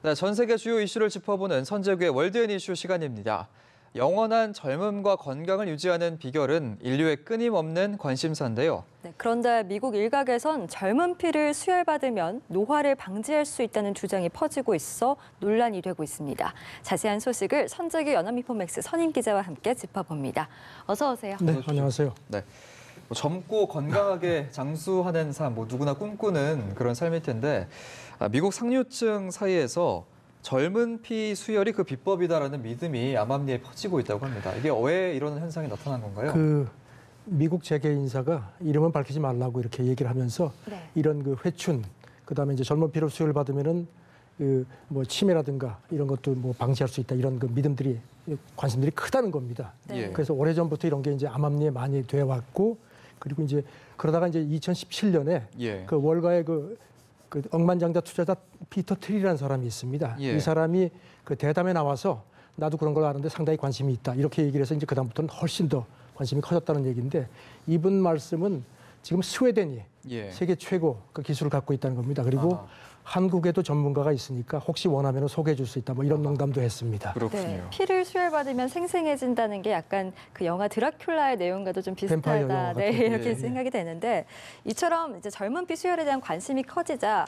네, 전 세계 주요 이슈를 짚어보는 선재구의 월드엔 이슈 시간입니다. 영원한 젊음과 건강을 유지하는 비결은 인류의 끊임없는 관심사인데요. 네, 그런데 미국 일각에선 젊은 피를 수혈받으면 노화를 방지할 수 있다는 주장이 퍼지고 있어 논란이 되고 있습니다. 자세한 소식을 선재구 연합인포맥스 선임 기자와 함께 짚어봅니다. 어서 오세요. 네, 안녕하세요. 네. 젊고 건강하게 장수하는 삶, 누구나 꿈꾸는 그런 삶일 텐데 미국 상류층 사이에서 젊은 피 수혈이 그 비법이다라는 믿음이 암암리에 퍼지고 있다고 합니다. 이게 왜 이런 현상이 나타난 건가요? 미국 재계 인사가 이름은 밝히지 말라고 이렇게 얘기를 하면서 이런 회춘, 그다음에 이제 젊은 피를 수혈 받으면은 치매라든가 이런 것도 방지할 수 있다, 이런 믿음들이, 관심들이 크다는 겁니다. 네. 그래서 오래전부터 이런 게 이제 암암리에 많이 돼 왔고, 그리고 이제 그러다가 이제 2017년에 그 월가의 그 억만장자 투자자 피터 트리라는 사람이 있습니다. 이 사람이 그 대담에 나와서 나도 그런 걸 아는데 상당히 관심이 있다, 이렇게 얘기를 해서 이제 그다음부터는 훨씬 더 관심이 커졌다는 얘기인데, 이분 말씀은 지금 스웨덴이 세계 최고 그 기술을 갖고 있다는 겁니다. 그리고 한국에도 전문가가 있으니까 혹시 원하면 소개해 줄 수 있다, 이런 농담도 했습니다. 그렇군요. 네, 피를 수혈받으면 생생해진다는 게 약간 그 영화 드라큘라의 내용과도 좀 비슷하다, 이렇게 생각이 되는데, 이처럼 이제 젊은 피 수혈에 대한 관심이 커지자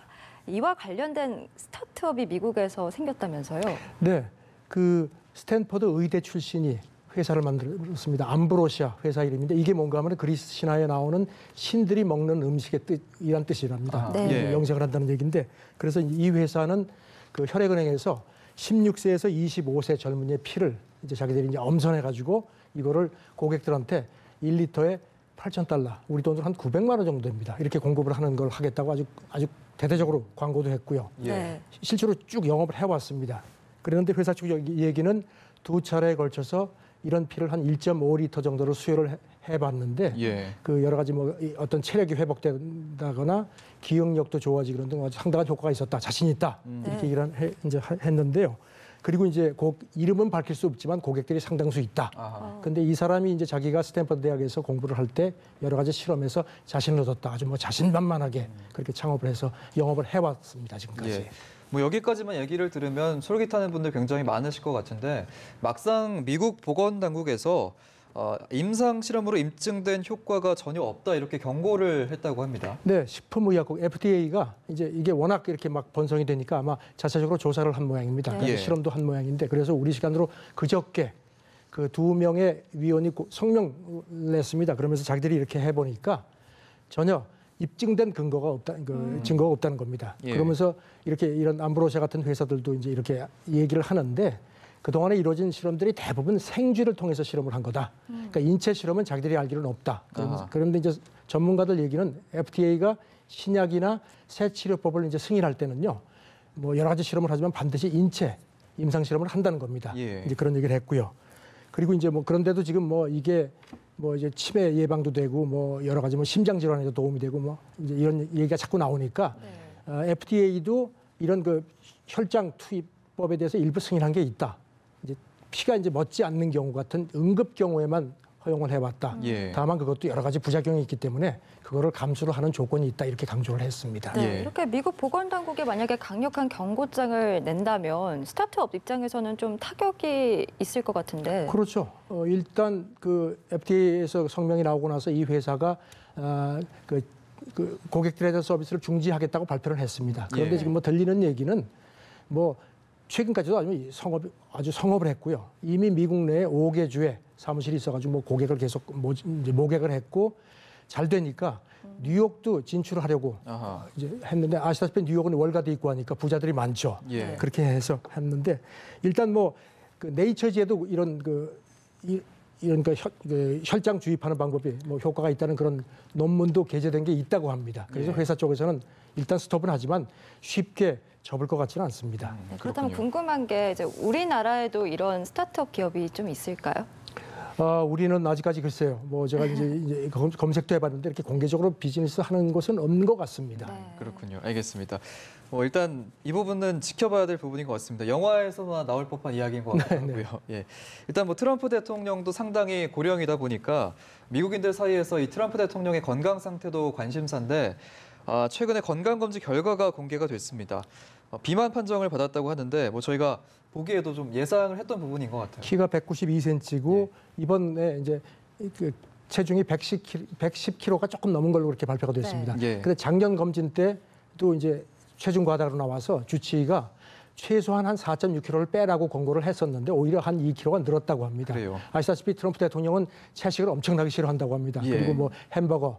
이와 관련된 스타트업이 미국에서 생겼다면서요? 네, 그 스탠퍼드 의대 출신이 회사를 만들었습니다. 암브로시아 회사 이름인데, 이게 뭔가 하면 그리스 신화에 나오는 신들이 먹는 음식의 뜻이란 뜻이랍니다. 영생을 한다는 얘기인데, 그래서 이 회사는 그 혈액은행에서 16세에서 25세 젊은이의 피를 이제 자기들이 이제 엄선해가지고 이거를 고객들한테 1리터에 $8,000, 우리 돈으로 한 900만 원 정도 됩니다. 이렇게 공급을 하는 걸 하겠다고 아주 대대적으로 광고도 했고요. 실제로 쭉 영업을 해왔습니다. 그런데 회사 측 얘기는 2차례에 걸쳐서 이런 피를 한 1.5리터 정도로 수혈을 해봤는데 그 여러 가지 어떤 체력이 회복된다거나 기억력도 좋아지고 그런 등 상당한 효과가 있었다, 자신 있다, 이렇게 얘기를 이제 했는데요. 그리고 이제 이름은 밝힐 수 없지만 고객들이 상당수 있다. 근데 이 사람이 이제 자기가 스탠퍼드 대학에서 공부를 할 때 여러 가지 실험에서 자신을 얻었다, 아주 자신만만하게 그렇게 창업을 해서 영업을 해왔습니다, 지금까지. 여기까지만 얘기를 들으면 솔깃하는 분들 굉장히 많으실 것 같은데, 막상 미국 보건당국에서 임상 실험으로 입증된 효과가 전혀 없다, 이렇게 경고를 했다고 합니다. 네, 식품의약국 FDA가 이제 이게 워낙 이렇게 막 번성이 되니까 아마 자체적으로 조사를 한 모양입니다. 실험도 한 모양인데, 그래서 우리 시간으로 그저께 그 2명의 위원이 성명을 냈습니다. 그러면서 자기들이 이렇게 해보니까 전혀 입증된 증거가 없다는 겁니다. 그러면서 이런 암브로시아 같은 회사들도 이제 이렇게 얘기를 하는데, 그동안에 이루어진 실험들이 대부분 생쥐를 통해서 실험을 한 거다. 그러니까 인체 실험은 자기들이 알기로는 없다. 그런데 이제 전문가들 얘기는 FDA가 신약이나 새 치료법을 이제 승인할 때는요, 여러 가지 실험을 하지만 반드시 인체 임상 실험을 한다는 겁니다. 이제 그런 얘기를 했고요. 그리고 이제 그런데도 지금 이게 이제 치매 예방도 되고 여러 가지 심장 질환에도 도움이 되고 이제 이런 얘기가 자꾸 나오니까 FDA도 이런 그 혈장 투입법에 대해서 일부 승인한 게 있다. 이제 피가 이제 멎지 않는 경우 같은 응급 경우에만 허용을 해왔다. 다만 그것도 여러 가지 부작용이 있기 때문에 그거를 감수를 하는 조건이 있다, 이렇게 강조를 했습니다. 이렇게 미국 보건당국이 만약에 강력한 경고장을 낸다면 스타트업 입장에서는 좀 타격이 있을 것 같은데. 그렇죠. 일단 그 FDA에서 성명이 나오고 나서 이 회사가 그 고객들에 대한 서비스를 중지하겠다고 발표를 했습니다. 그런데 지금 들리는 얘기는 최근까지도 아주 성업을 했고요. 이미 미국 내에 5개 주에 사무실이 있어가지고 고객을 계속 이제 모객을 했고, 잘 되니까 뉴욕도 진출을 하려고 이제 했는데, 아시다시피 뉴욕은 월가도 있고 하니까 부자들이 많죠. 그렇게 해서 했는데, 일단 그 네이처지에도 이런 혈장 주입하는 방법이 효과가 있다는 그런 논문도 게재된 게 있다고 합니다. 그래서 회사 쪽에서는 일단 스톱은 하지만 쉽게 접을 것 같지는 않습니다. 그렇다면 궁금한 게, 이제 우리나라에도 이런 스타트업 기업이 좀 있을까요? 우리는 아직까지 글쎄요. 제가 이제 검색도 해봤는데 이렇게 공개적으로 비즈니스 하는 곳은 없는 것 같습니다. 그렇군요. 알겠습니다. 일단 이 부분은 지켜봐야 될 부분인 것 같습니다. 영화에서만 나올 법한 이야기인 것 같고요. 일단 트럼프 대통령도 상당히 고령이다 보니까 미국인들 사이에서 이 트럼프 대통령의 건강 상태도 관심사인데, 최근에 건강검진 결과가 공개가 됐습니다. 비만 판정을 받았다고 하는데 뭐 저희가 보기에도 좀 예상을 했던 부분인 것 같아요. 키가 192cm고 이번에 이제 그 체중이 110kg가 조금 넘은 걸로 그렇게 발표가 됐습니다. 네. 근데 작년 검진 때도 이제 체중 과다로 나와서 주치의가 최소한 한 4.6kg를 빼라고 권고를 했었는데 오히려 한 2kg가 늘었다고 합니다. 그래요. 아시다시피 트럼프 대통령은 채식을 엄청나게 싫어한다고 합니다. 예. 그리고 뭐 햄버거,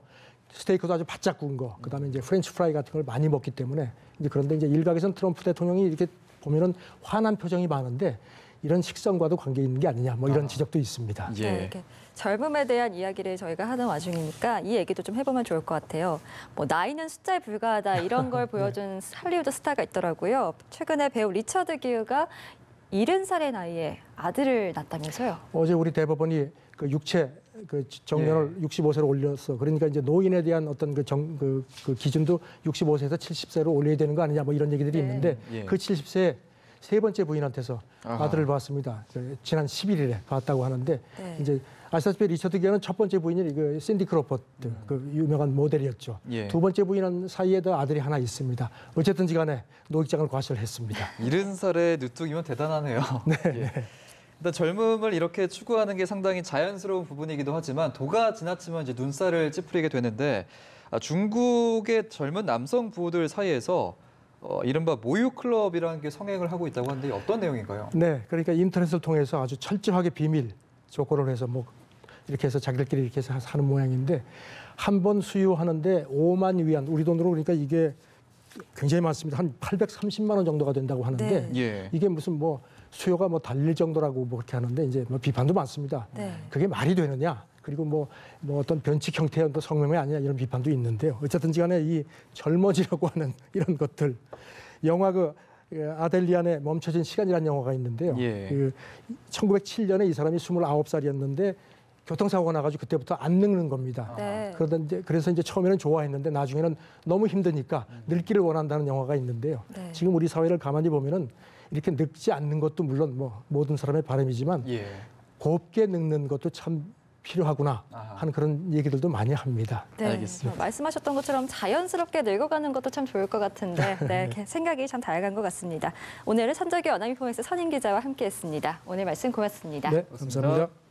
스테이크도 아주 바짝 구운 거, 그다음에 이제 프렌치 프라이 같은 걸 많이 먹기 때문에 이제 그런데 이제 일각에서는 트럼프 대통령이 이렇게 보면은 화난 표정이 많은데 이런 식성과도 관계 있는 게 아니냐 뭐 이런 지적도 있습니다. 예. 네, 이렇게 젊음에 대한 이야기를 저희가 하는 와중이니까 이 얘기도 좀 해보면 좋을 것 같아요. 뭐 나이는 숫자에 불과하다 이런 걸 보여준 할리우드 스타가 있더라고요. 최근에 배우 리처드 기어가 70살의 나이에 아들을 낳았다면서요. 어제 우리 대법원이 그 육체 그 정년을 65세로 올렸어. 그러니까 이제 노인에 대한 어떤 그 기준도 65세에서 70세로 올려야 되는 거 아니냐 뭐 이런 얘기들이 네. 있는데 예. 그 70세 세 번째 부인한테서 아하. 아들을 봤습니다. 지난 11일에 봤다고 하는데 네. 이제 아시다시피 리처드 기어는 첫 번째 부인이 그 샌디 크로포드 그 유명한 모델이었죠. 예. 두 번째 부인 사이에도 아들이 하나 있습니다. 어쨌든지 간에 노익장을 과시했습니다. 70살의 누뚱이면 대단하네요. 네. 일단 젊음을 이렇게 추구하는 게 상당히 자연스러운 부분이기도 하지만 도가 지나치면 이제 눈살을 찌푸리게 되는데 중국의 젊은 남성 부호들 사이에서 이른바 모유 클럽이라는 게 성행을 하고 있다고 하는데 어떤 내용인가요? 네, 그러니까 인터넷을 통해서 아주 철저하게 비밀 조건을 해서 뭐 이렇게 해서 자기들끼리 이렇게 해서 하는 모양인데 한 번 수유하는데 5만 위안 우리 돈으로 그러니까 이게 굉장히 많습니다. 한 830만 원 정도가 된다고 하는데 네. 예. 이게 무슨 뭐 수요가 뭐 달릴 정도라고 뭐 그렇게 하는데 이제 뭐 비판도 많습니다. 네. 그게 말이 되느냐? 그리고 뭐 어떤 변칙 형태의 또 성명이 아니냐 이런 비판도 있는데요. 어쨌든지 간에 이 젊어지라고 하는 이런 것들 영화 그 아델리안의 멈춰진 시간이라는 영화가 있는데요. 예. 그 1907년에 이 사람이 29살이었는데 교통사고가 나가지고 그때부터 안 늙는 겁니다. 네. 그래서 이제 처음에는 좋아했는데 나중에는 너무 힘드니까 늙기를 원한다는 영화가 있는데요. 네. 지금 우리 사회를 가만히 보면은 이렇게 늙지 않는 것도 물론 뭐 모든 사람의 바람이지만 예. 곱게 늙는 것도 참 필요하구나 하는 그런 얘기들도 많이 합니다. 네, 알겠습니다. 말씀하셨던 것처럼 자연스럽게 늙어가는 것도 참 좋을 것 같은데 네, 이렇게 생각이 참 다양한 것 같습니다. 오늘은 선정기 어나미포에서 선임 기자와 함께했습니다. 오늘 말씀 고맙습니다. 네, 감사합니다.